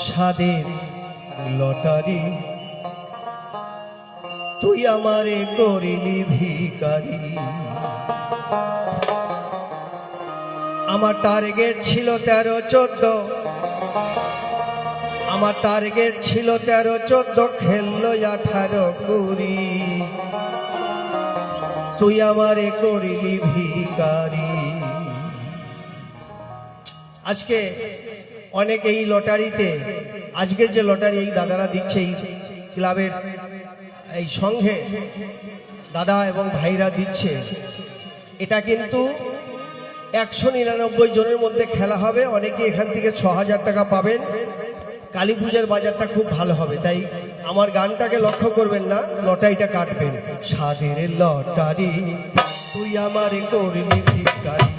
সাদের লটারি তুই আমারে করিলি ভিখারি। আমার টার্গেট ছিল 13-14, আমার টার্গেট ছিল 13-14, খেললো 18-20, তুই আমারে করিলি ভিখারি। আজকে অনেক এই লটারিতে, আজকের যে লটারি এই দাদারা দিচ্ছে, এই ক্লাবের এই সংঘে দাদা এবং ভাইরা দিচ্ছে, এটা কিন্তু 199 জনের মধ্যে খেলা হবে। অনেকে এখান থেকে 6000 টাকা পাবেন। কালী পূজার বাজারটা খুব ভালো হবে, তাই আমার গানটাকে লক্ষ্য করবেন না, লটারিটা কাটবেন। সাদের লটারি তুই আমারে করলি ভিখারি,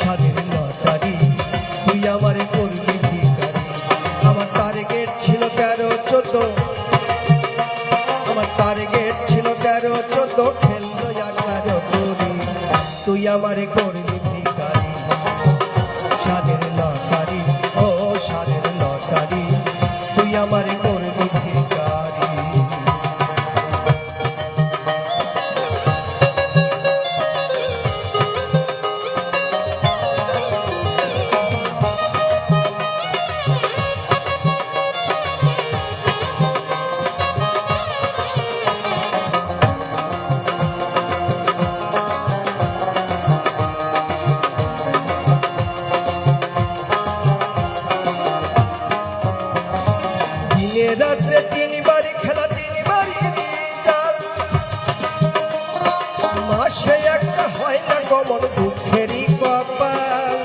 সাদের লটারি তুই আমারে করলি ভিখারি। আমার টার্গেট ছিল 13-14, আমার টার্গেট ছিল 13-14, খেললো 18-20, তুই আমারে করলি ভিখারি। সাদের লটারি, ও সাদের লটারি তুই আমারে করলি ভিখারি। রাত্রে 3 বারি খেলা, 3 বারি রিজাল, মাসে একটা হয় না কমন, দুঃখেরই কপাল।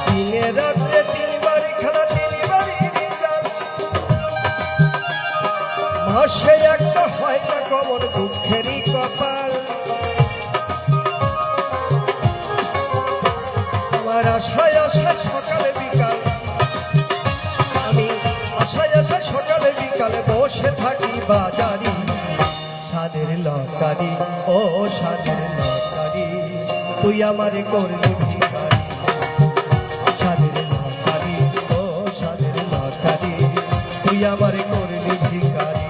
দিনে রাত্রে 3 বারি খেলা, 3 বারি রিজাল, মাসে একটা হয় না কমন, দুঃখেরই কপাল। আশায় আশায় সকালে বিকাল, আমি আশায় আশায় সকালে বিকালে বসে থাকি বাজারি। সাদের লটারি, ও সাদের লটারি তুই আমারে করলি ভিখারি। সাদের লটারি, ও সাদের লটারি তুই আমারে করলি ভিখারি।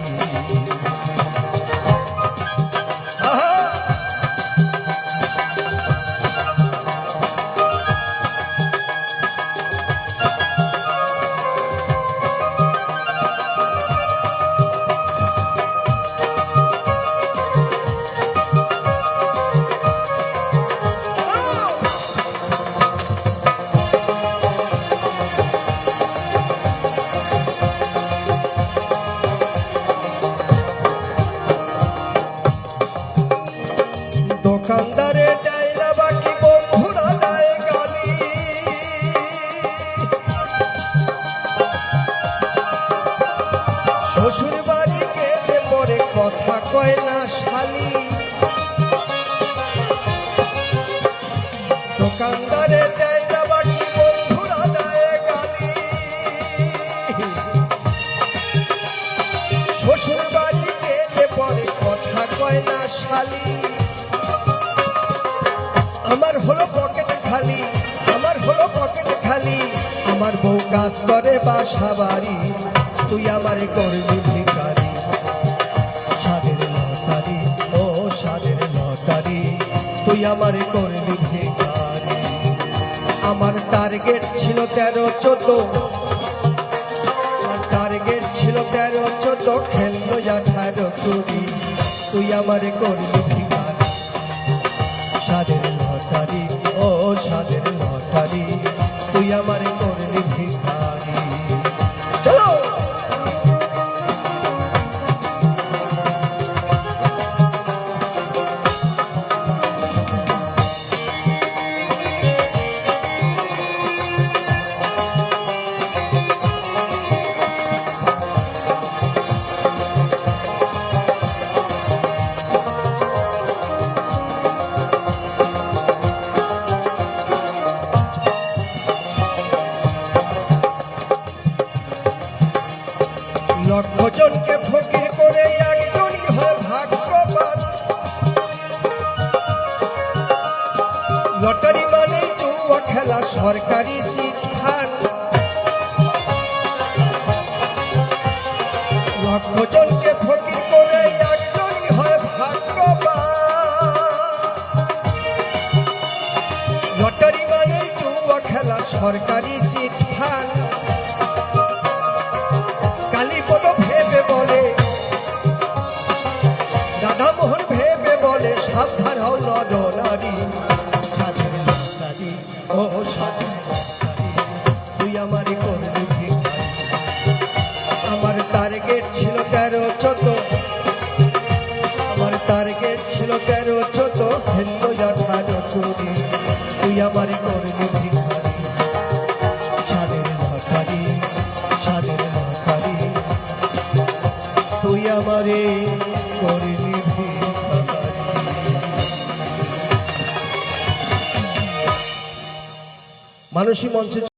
দোকানদারে দেয় না বাকি, বন্ধুরা দেয় গালি, শ্বশুর বাড়ি গেলে পরে কথা কয় না শালি। দোকানদারে দেয় না বাকি, বন্ধুরা দেয় গালি, শ্বশুর বাড়ি গেলে পরে কথা কয় না শালি। আমার হলো পকেট খালি, আমার হলো পকেট খালি, আমার বউ কাজ করে বাসা বাড়ি, তুই আমারে করবি ভিখারি। সাদের লটারি, ও সাদের লটারি তুই আমারে করবি ভিখারি। আমার টার্গেট ছিল 13-14, আমার টার্গেট ছিল 13-14, খেললো 18-20, তুই আমারে করবি ভিখারি। সাদের লটারি, ও সাদের লটারি তুই আমারে করলি ভিখারি। চলো লটারি চিটফান কালীপদ ভেবে বলে রাধামোহন ভেবে বলে সাবধান হও নর নারী সাধের লটারি ও সাধের লটারি তুই আমারই করবি ভিখারি আমার টার্গেট ছিল 13-14 আমার টার্গেট ছিল 13-14 ফেললো 18-20 তুই আমারই করবি ভিখারি সাধের লটারি সাধের লটারি তুই আমারে করবি ভিখারি মানসী মঞ্চে